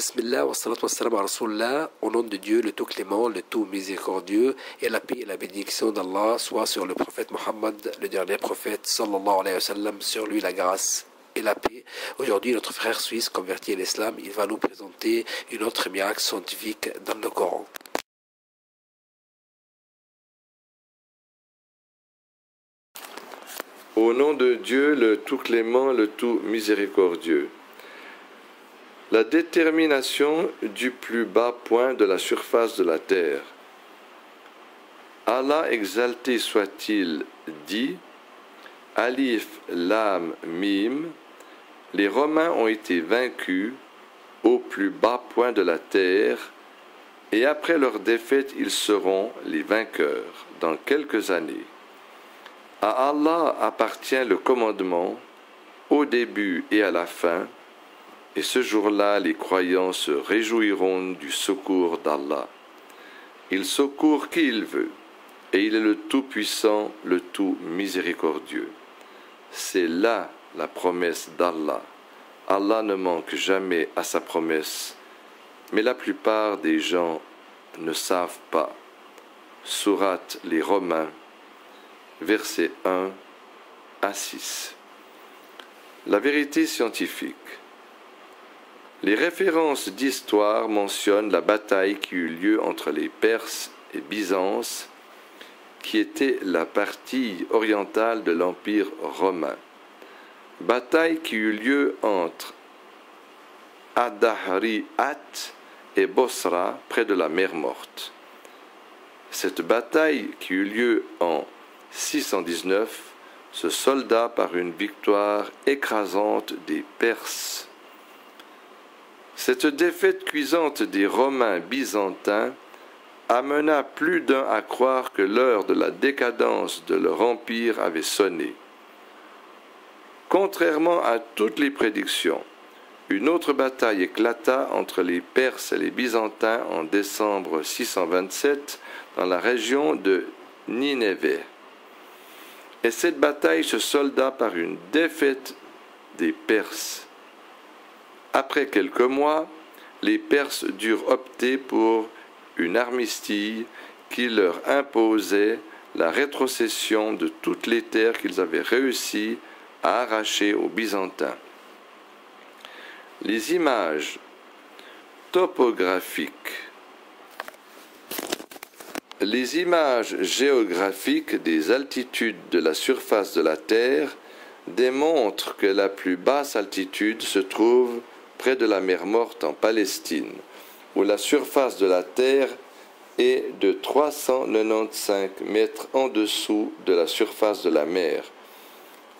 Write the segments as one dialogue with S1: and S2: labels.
S1: Bismillah wa salatu wa salam ala Rasulullah, au nom de Dieu, le tout clément, le tout miséricordieux, et la paix et la bénédiction d'Allah soit sur le prophète Mohammed, le dernier prophète, sallallahu alayhi wa sallam, sur lui la grâce et la paix. Aujourd'hui, notre frère suisse converti à l'islam, il va nous présenter une autre miracle scientifique dans le Coran.
S2: Au nom de Dieu, le tout clément, le tout miséricordieux. La détermination du plus bas point de la surface de la terre. Allah exalté soit-il dit, Alif, Lam, Mim, les Romains ont été vaincus au plus bas point de la terre, et après leur défaite, ils seront les vainqueurs dans quelques années. À Allah appartient le commandement au début et à la fin, et ce jour-là, les croyants se réjouiront du secours d'Allah. Il secourt qui il veut, et il est le Tout-Puissant, le Tout-Miséricordieux. C'est là la promesse d'Allah. Allah ne manque jamais à sa promesse, mais la plupart des gens ne savent pas. Sourate les Romains, versets 1 à 6. La vérité scientifique. Les références d'histoire mentionnent la bataille qui eut lieu entre les Perses et Byzance, qui était la partie orientale de l'Empire romain. Bataille qui eut lieu entre Ad-Dahri'at et Bosra, près de la mer Morte. Cette bataille qui eut lieu en 619 se solda par une victoire écrasante des Perses. Cette défaite cuisante des Romains byzantins amena plus d'un à croire que l'heure de la décadence de leur empire avait sonné. Contrairement à toutes les prédictions, une autre bataille éclata entre les Perses et les Byzantins en décembre 627 dans la région de Nineveh. Et cette bataille se solda par une défaite des Perses. Après quelques mois, les Perses durent opter pour une armistice qui leur imposait la rétrocession de toutes les terres qu'ils avaient réussi à arracher aux Byzantins. Les images topographiques. Les images géographiques des altitudes de la surface de la Terre démontrent que la plus basse altitude se trouve près de la mer Morte en Palestine, où la surface de la Terre est de 395 mètres en dessous de la surface de la mer.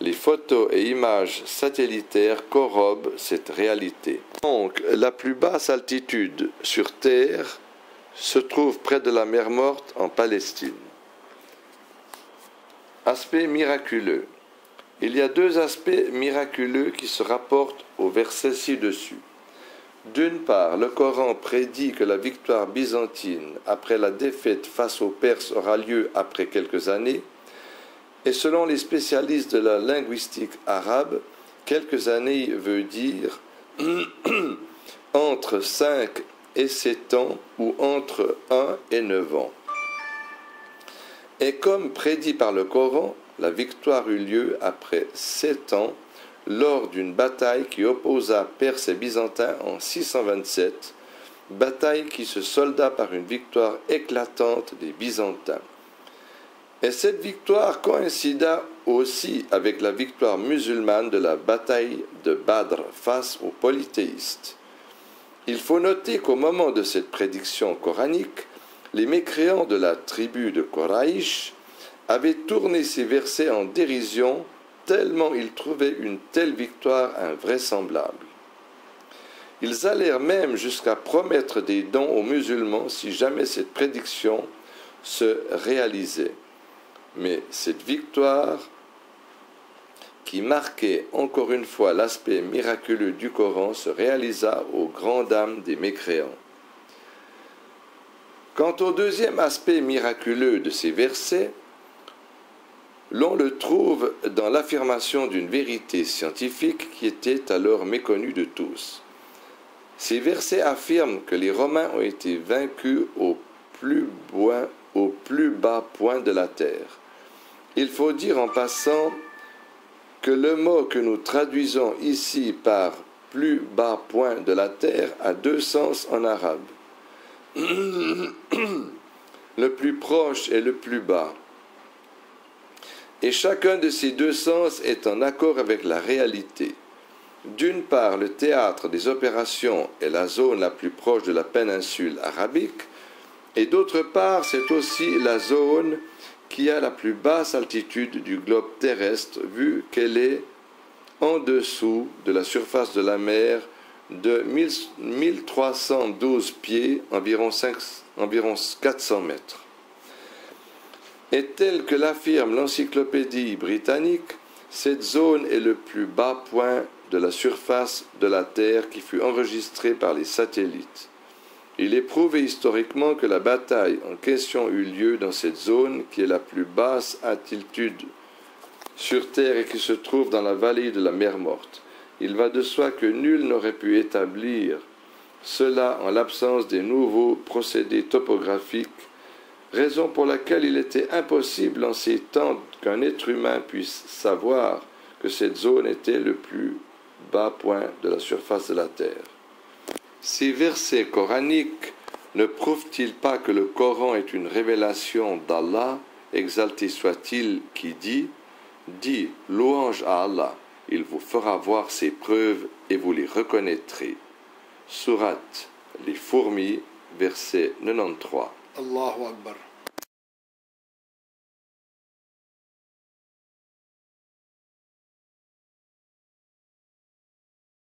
S2: Les photos et images satellitaires corroborent cette réalité. Donc, la plus basse altitude sur Terre se trouve près de la mer Morte en Palestine. Aspect miraculeux. Il y a deux aspects miraculeux qui se rapportent au verset ci-dessus. D'une part, le Coran prédit que la victoire byzantine après la défaite face aux Perses aura lieu après quelques années, et selon les spécialistes de la linguistique arabe, quelques années veut dire entre 5 et 7 ans ou entre 1 et 9 ans. Et comme prédit par le Coran, la victoire eut lieu après 7 ans lors d'une bataille qui opposa Perses et Byzantins en 627, bataille qui se solda par une victoire éclatante des Byzantins. Et cette victoire coïncida aussi avec la victoire musulmane de la bataille de Badr face aux polythéistes. Il faut noter qu'au moment de cette prédiction coranique, les mécréants de la tribu de Quraïsh avaient tourné ces versets en dérision tellement ils trouvaient une telle victoire invraisemblable. Ils allèrent même jusqu'à promettre des dons aux musulmans si jamais cette prédiction se réalisait. Mais cette victoire, qui marquait encore une fois l'aspect miraculeux du Coran, se réalisa aux grandes dames des mécréants. Quant au deuxième aspect miraculeux de ces versets, l'on le trouve dans l'affirmation d'une vérité scientifique qui était alors méconnue de tous. Ces versets affirment que les Romains ont été vaincus au plus bas point de la terre. Il faut dire en passant que le mot que nous traduisons ici par plus bas point de la terre a deux sens en arabe. Le plus proche et le plus bas. Et chacun de ces deux sens est en accord avec la réalité. D'une part, le théâtre des opérations est la zone la plus proche de la péninsule arabique, et d'autre part, c'est aussi la zone qui a la plus basse altitude du globe terrestre, vu qu'elle est en dessous de la surface de la mer de 1312 pieds, environ 400 mètres. Et tel que l'affirme l'encyclopédie britannique, cette zone est le plus bas point de la surface de la Terre qui fut enregistrée par les satellites. Il est prouvé historiquement que la bataille en question eut lieu dans cette zone qui est la plus basse altitude sur Terre et qui se trouve dans la vallée de la mer Morte. Il va de soi que nul n'aurait pu établir cela en l'absence des nouveaux procédés topographiques, raison pour laquelle il était impossible en ces temps qu'un être humain puisse savoir que cette zone était le plus bas point de la surface de la Terre. Ces versets coraniques ne prouvent-ils pas que le Coran est une révélation d'Allah, exalté soit-il, qui dit « Dis louange à Allah, il vous fera voir ses preuves et vous les reconnaîtrez. » Sourate Les Fourmis, verset 93.
S3: Allahu Akbar.